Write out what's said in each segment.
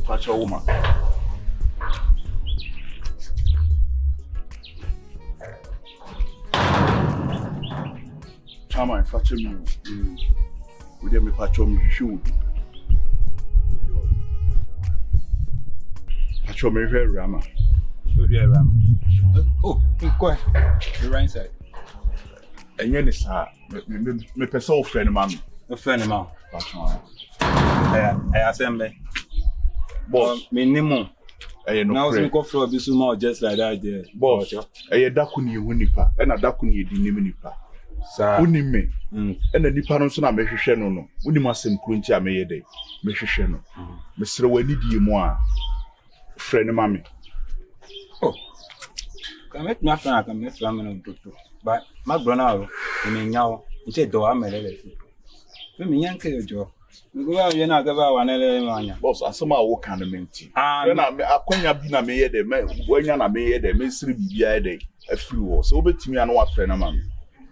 Catch a woman. Chama, if I tell you, we didn't make a chum, you should. I told me very Rama. Oh, inquire. The right side. And you know, me personal friend, mammy. A friend of mine. I assemble. Boss, minimum. Now, we go for a bit more just like that. There, boss. I dakuni wunipa, and a dakuni di niminipa. Unime, and the Nipanon I make a sheno. Unimasem Kuntia may day. Make a sheno. Mr. Wendy Moa. Friend of mammy. Oh, come at my friend, I can make family doctor. But my brother, I mean, now, it's a door. I'm a lady. Let me yank your jaw. We go out, you're not about 1 element. Boss, I somehow walk on the minty. And I can't be a maid, the man when you're a maid, the mystery be a day, a few or so. But me, I know what friend of mammy.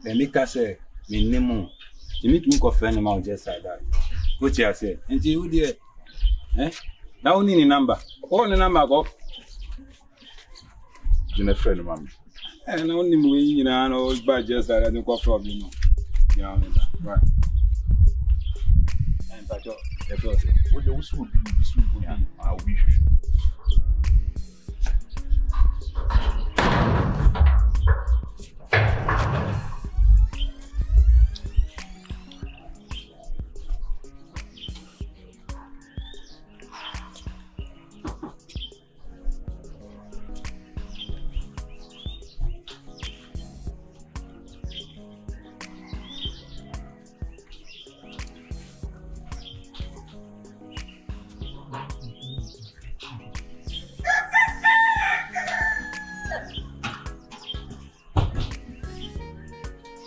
Then Nika say, minimum. You meet me of friend of mine just like that. What you say? And you, dear, eh? Now, only number. All the number go. You're a friend of mammy. And only me, you know, but just like I don't go from you. Yeah, right. And that's all. What you would be, I'll be sure.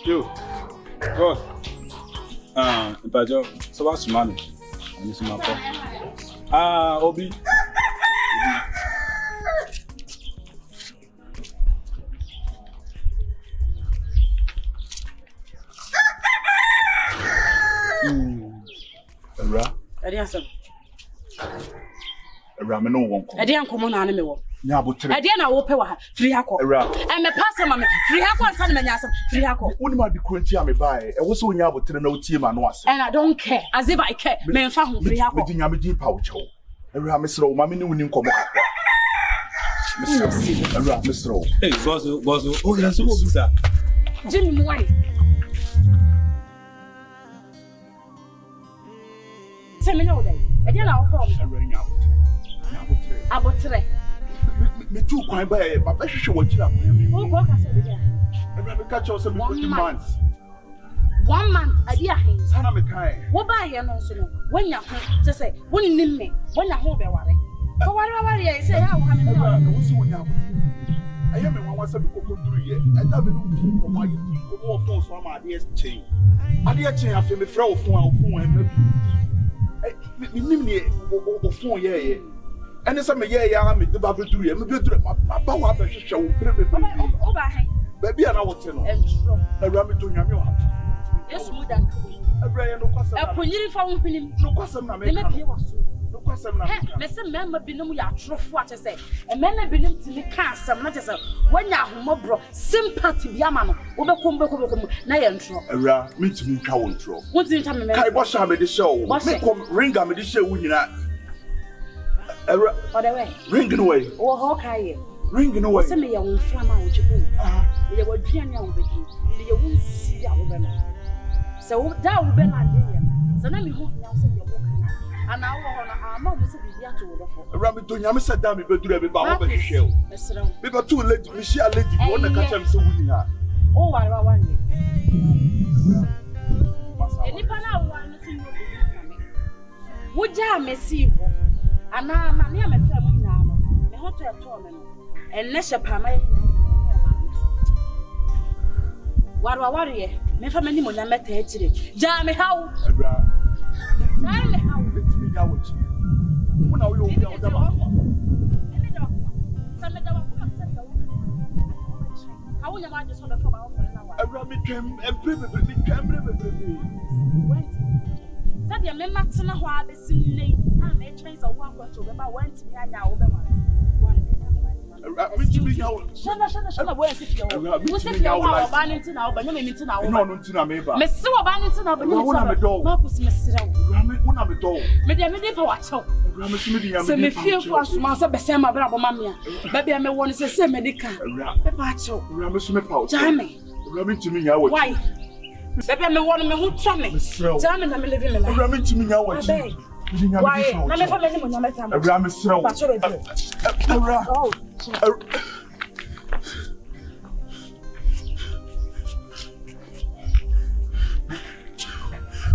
You, go. Bajo, so what's money? I need some more. Obi. Me no one come. Ade ankomo na me wo. Nya abotre. Ade na wo pe wa ha. Free hako. E me pass ma me. Free hako ansa na nya asem. Free hako. Woni ma de kronti a me bae. E wo so nya abotre na utie ma no ase. And I don't care. As if I care. Me mfa ho free hako. Me di nya me di pa wo chewo. Ewura me sro wo ma me ni woni nkomo kakra. Me sro. Ewura me sro. Hey, boss. Oh, that's so good, sir. Jimmy Mwai. Say me no day. Ade na wo come. Ewura nya abotre. Me too kwan ba e ba hwehwe wajira kwan me. Wo ko ka se be ya. Ewura me ka che o se me 1 month. 1 month adi ahen. Sana me kai. Wo ba ye no so no. Wonya ho se se wonni me. Wonya ho be ware. Ko ware ye se ya wo ha me. Wo so wonya abotre. Aye me wan wasa me kokonduru ye. Ada me no ti ko ma ye ti ko mo phone so ma ade chen. Ade chen afi me fra wo phone e ma bi. Me nim ne wo phone ye. And some year, I'm the Babu Duru, and my power of a show. Baby, and I will tell you. A rabbit to Yamio. Yes, Mudan. A brand no question. A pony from him. No question. No question. Mr. Member Binum ya truth what I say. A man have been to me cast some matters. When ya humobro, sympathy Yamano, Obekumbo, Nayan. A ra, me to me cow throw. What's in time? I wash me the show. What's it come ring on me the show when you're not. What away? Ringing away. Oh, Hawkeye. Ringing away. Send me your own flamma, which you they were Gianna with you. You won't see our banner. So that will be like so let me hope now say your walk. And now our mom was a bit to Rabbit to Yam said, damn, but do everybody shell. People too late, Michelle lady, you want to catch him so winning her. Oh, I want you. Any pana one thing would ya messy? And now, my name is family now. The hotel tournament, and Nesha Pama. What are you? Me family when I met her today. Jammy, how? Jammy, how? Let me know what you. When are you going how will you mind just hold a phone? A rabbit came and pretty. Said dia me matena ho abesinne na me trace a one control be ba want me anya wo be wa Shana boy sit here. Who sit here wa ba ni ntina wo ba nyame ntina wo. No ntina me ba. Me se wo ba ni ntina ba nyame ntina. Ma ku me sira wo. Rame wona me do. Me de pa wa chew. Rame se me di ya me. Se me fie fo asoma so be se ma bra bo ma me a. Ba bia me won se medical. Be pa chew. Rame se me pa. Jame. Rame ntimi nya wo. Why? Baby me won me hu twa me. Jame na me live me life. Rame ntimi nya wo. Why? Na me fa me ni mo nya me tam. Rame sira wo. Oh.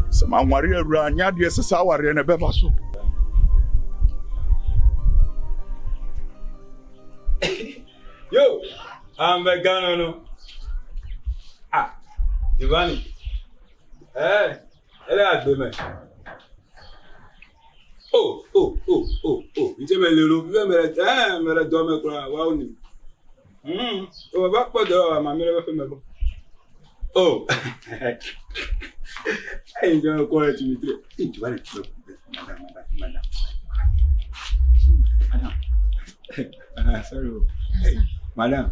Sama nware awura nya de sesa aware na beba so. Yo, I'm vegano no. Ah, Giovanni. Ela do me. Oh. Ije me lelo, me do me kura wa oni. O ba po do ma me le fe me bo. Oh. Hey, don't call it to me. Giovanni. Madam. Sorry. Hey, madam.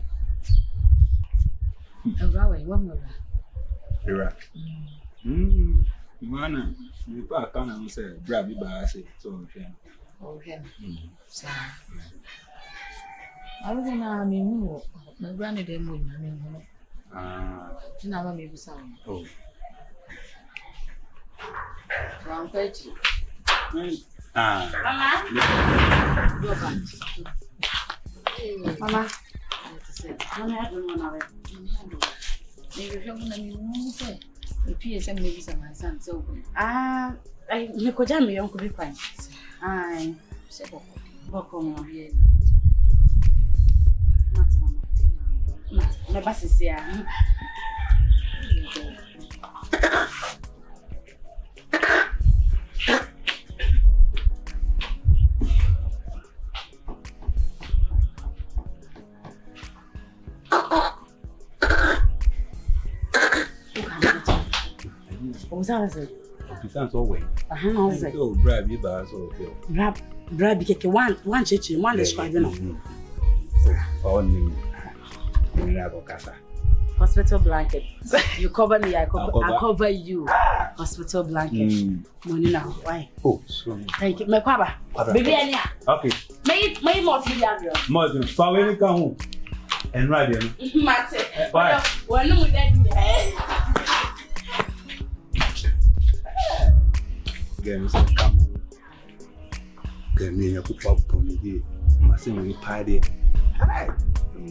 Awurawe, what more? Ira. Mana, you pa kana no say, bra bi ba say, so okay. Okay. So. I was in a memo. My granddad mo na me ho. Tina ma me busa. Oh. Wan kwachi. Mama. Mama, I don't know. Maybe you want to say, if you send me some my son, so I me ko jam me uncle be fine. Ai, say boko mo here. Mama. Me ba sisi a. Sounds so way. So bra bi ba so okay. Bra bi keke one cheche one describe no. So on ni abokasa. Hospital blanket. You cover me, I cover you. Hospital blanket. Money now. Why? Oh, so. Thank you. Me kwaba. Baby ania. Okay. May more to the More than for when you come home. And right there. Mate. Bye. Well, no that. Again, so come on. Get me a put up on the machine party. Hi.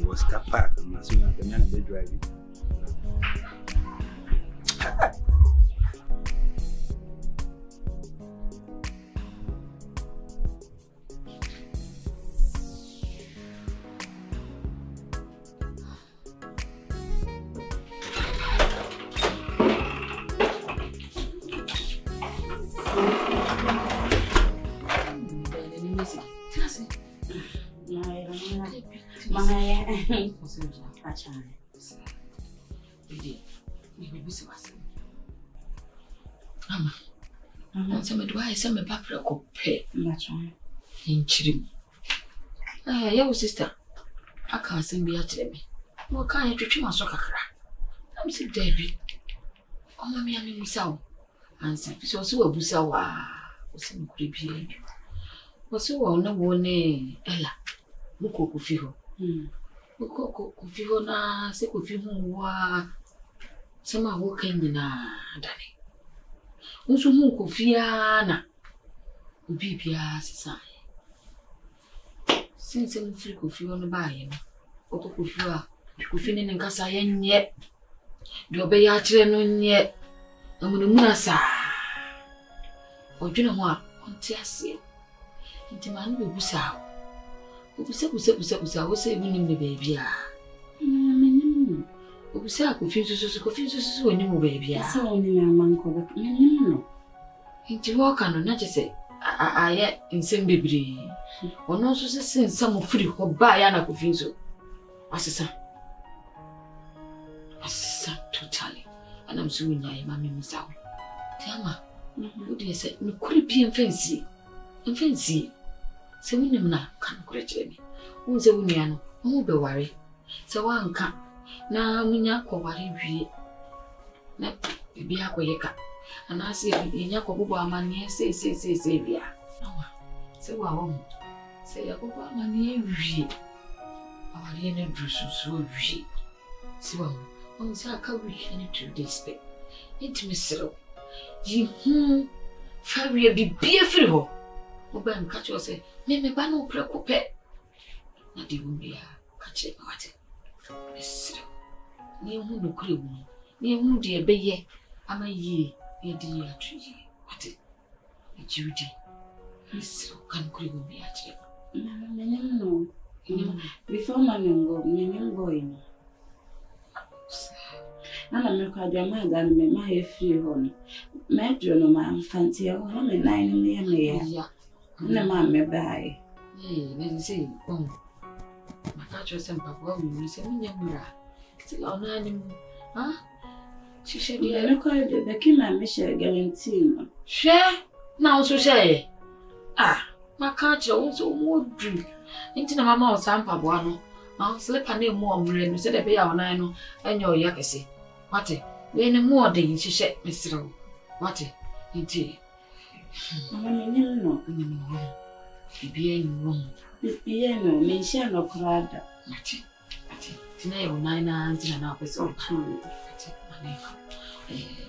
Was car park and machine at the man of the driving. Mama, some do I send me back for a copay? In Chim. Your sister, I can't send me at me. What kind of treatment was so crack? I'm sick, Debbie. Oh, mammy, I mean, so. And some people so a busawa was some creepy. Was so on no one, Ella. Muko Kufiho. Muko Kufiho na, sick of you who are some walking in a Danny. Unso mu kofia na obi bia sesa since mu free kofia no ba ye no okofia kofia ne nkasa ye nye de obeya akire no nye amunu mu asa odwene ho a onti ase nti ma no bebusa kusa wo se bi nim ne ba bia menim obusa kofia so woni mu ba bia so woni amanko be menim no nti wo ka no na chese aye nsem bebre ono so se nsam free ho ba ya na kofia so asesa totally and I'm so nyai mama musawo tiama What do you say? No, could it be in fancy? In fancy. So we never can correct me. Who's a union? Who be worry? So one can. Now, we not go worry. Let be a quaker. And I say, in Yakoba, money, say, we are. So, I won't say, Yakoba, money, we. Our Lena Drusus will be. So, on Saka, we can to this bit. Intimacy. You, Fabia be beerful. Oban catch us say, Meme Bano preoccupé. Not even be a catching what? Miss. Near who no crew, near who dear bay, am a ye, a dear to ye. What it? Judy. Miss can crew be at you. No. Before my boy. And I'm not your mother and my free home. Medro, my fancy, a woman 9 near. No, mamma, bye. Yea, let me say, oh, my catcher and papa will say, still on animal, huh? She said, yeah, look at the Becky, my Michelle guarantee. Share now, so say, ah, my catcher also would drink. Into the mamma or San Pabuano. I'll slip a name more, and said a bear on I and your yakasy. What it? When more day she said, Mr. What it? Indeed. No, Being wrong. Piano, Michelle no crowd. Matty, tonight, 9 aunts and up is all true. My neighbor,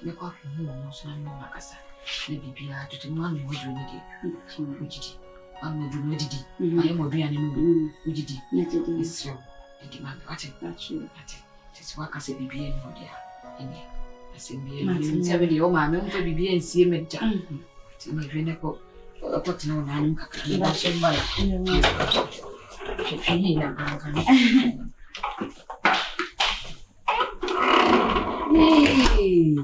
make up your home, no son, no macassa. Maybe be out to the one who would need it. I'm not doing it. I am a being who did it. It's true. The man, what it? That's true. It's what I say, be in Modia. I say, be in 70 or my mom for be and see me. To my venerable, got no name. That's somebody. Yay!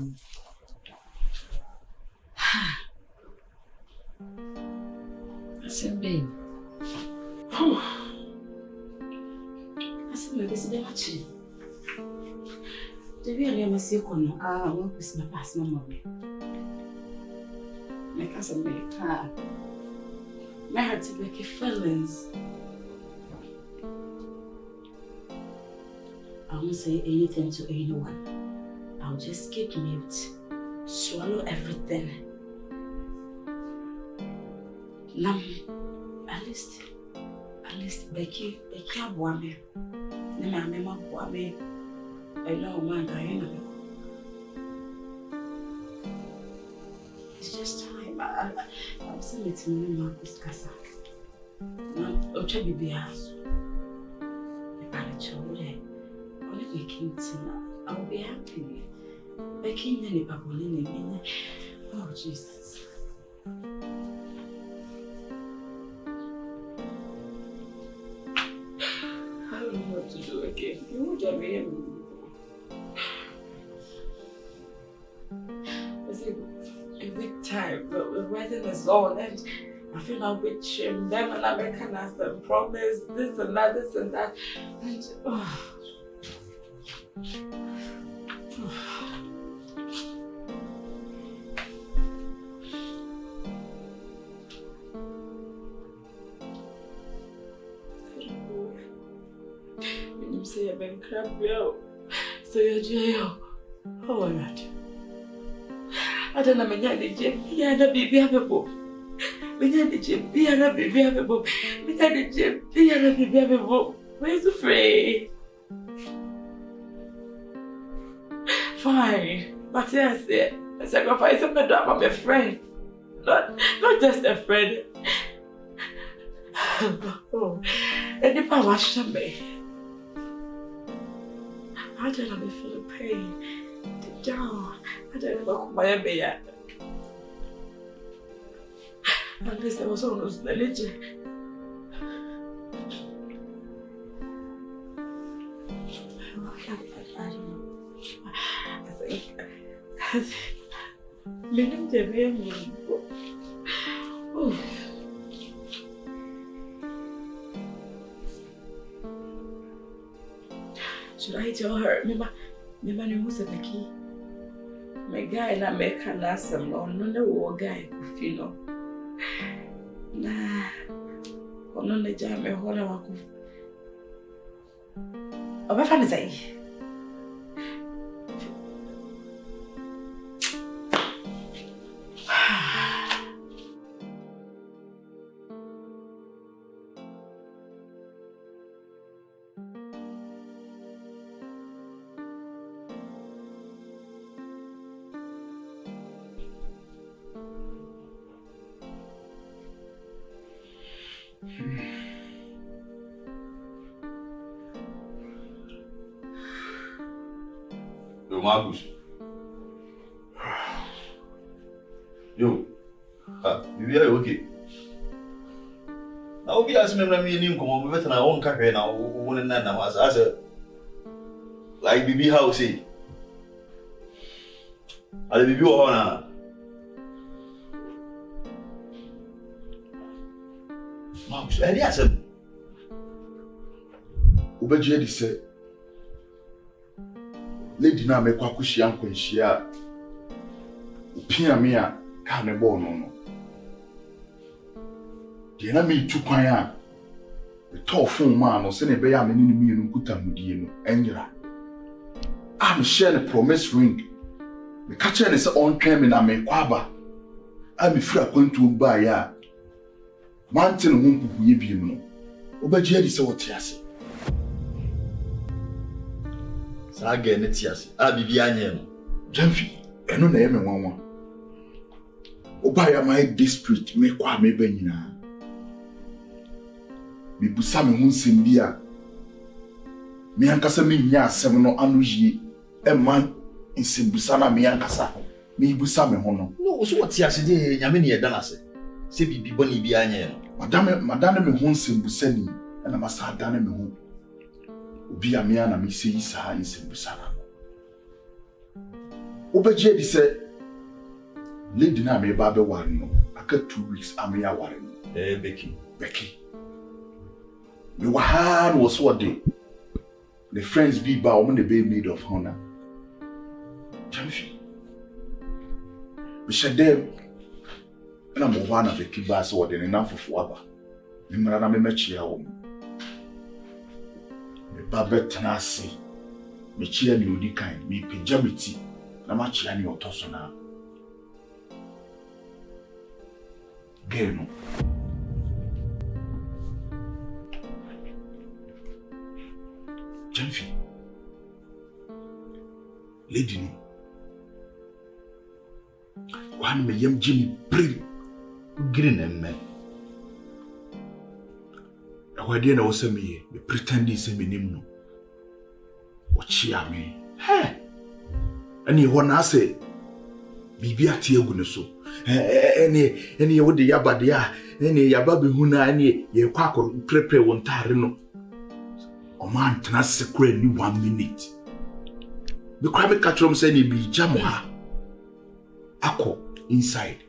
Babe. I said, maybe it's the match. The real name is Yukon. I work with my past memory. My cousin made her. My heart to break feelings. I won't say anything to anyone. I'll just keep mute. Swallow everything. Now, at least Becky Abuame. The mamma Buame. I know man, Diana. It's just time. I'll send it to me, Marcus Casa. Now, Ocha Bibias. The Panacho, only making dinner. I'll be happy. Becky, any Babulini. Oh, Jesus. To do again. You would have been it's a big time, but the wedding is on and I feel like with him, them and American has them promise this and that and say I've been cramped out. So you're jail. Oh my God. I don't know my baby. Yeah, the baby have a book. My baby have a baby have a book. My baby have a baby have a book. Where's the free? Fine. But yes, I sacrifice some of that. I'm a friend. Not just a friend. Oh, and if I watch me. I don't know if I feel pain. Deep down, I don't know what my baby yet. At least there was almost knowledge. I don't know. I think. Minimum the baby. Oh. Should I tell her? Remember who's the Becky? My guy na make an answer no no guy could no. Nah, on the jam, a whole of a fancy. Marcus. Yo, you are okay. Now, be as me, name come on, better than I won't carry now. Wouldn't now as a like BB house. I'll be your honor. Marcus, I did say, Ubejedi said. Lady na mekwa kushia nkwanhia upia me a ka ne bo no de na me tukwan a to fon ma no se ne be ya me ni mienu kutamudie no enjira a me share ne promise ring me ka chere ne se on twen me na me kwaba a me fira kwantu ba ya mante no humpupu ye biem no obaji adi se wote ase Again, it's yes. I'll be behind him. GYAMFi, I know name and one. Obaya my district, me kwa me benina. Me busa me hunsim bia. Me ankasa me nya asem no anuji e man insim busa na me ankasa. Me busa me ho no. No, so what yes dey nyame ne yeda na se. Se bibi boni bia anya no. Madame me hunsim busa ni na masa dane me ho. Obi a me ana me sei saa insim busa na. Obeje di se lady na me ba be ware no aka 2 weeks ame ya ware no Becky me wa ha no so de the friends be ba o the be maid of honor GYAMFi we should them na mo wa na Becky ba so de na fofo aba me mara na me machi ya wo me ba betna ase me chia ni odi kan me pejamiti na machi ani otoso na geno GYAMFi lady no wan me yam jini bring green and men. Awade na wose me pretend say me nim no ochia me he ani ho na say bibi ate egu ne so eni wo de yabade a eni yaba be hu na ani ye kwakọ prepare won tare no o man tena sekura ni 1 minute be kwa me catch them say ni bi jam ha akọ inside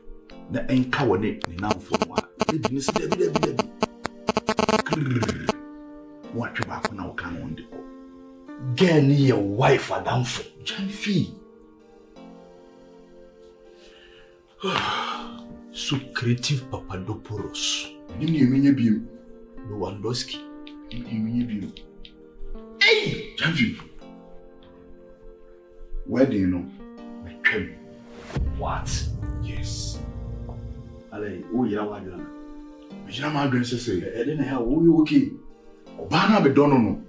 na enka wone ni namfo mo a e bi ni se debi what you back now can on the go. Get your wife a damn for GYAMFi. So creative Papadopoulos. You mean you Lewandowski. You mean Hey! GYAMFi. Where do you know? What? Yes. Ale, oh yeah, what you know? Mijina ma adwen say e dey na ha wo you okay. Oba na be dono no.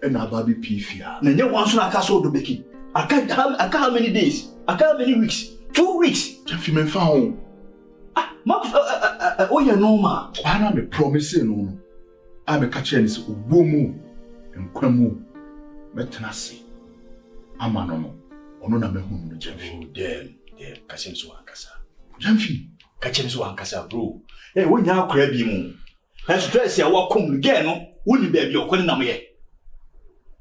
E na aba be pifia. Na nye wan so na aka so do Becky. Aka how many days? Aka how many weeks? 2 weeks. GYAMFi me fa ho. Ah, Marcus, oh yeah normal. Oba na me promise no no. A me ka che ni se obo mu enkwa mu metena se. Ama no no. Ono na me hu no GYAMFi. Oh damn. Kasim so ankasa. GYAMFi. Kasim so ankasa bro. Eh, wo nya akora bi mu. Na stress ya wa kom again no, woni ba bi okone na me ye.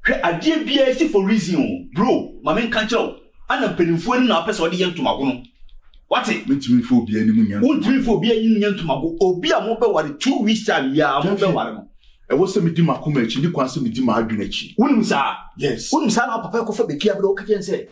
Hwe ade bia si for reason bro, ma men kan kire o. Ana penifo ni na apese ode ye ntomago no. What it? Metimi fo bia ni mu nya. Wontimi fo bia yin nya ntomago. Obi a mo be ware 2 weeks time ya mo be ware no. E wo se me di makoma echi, ni kwan se me di ma adwena echi. Wonim sa? Yes. Wonim sa na papa ko fa Becky abro ka ken say.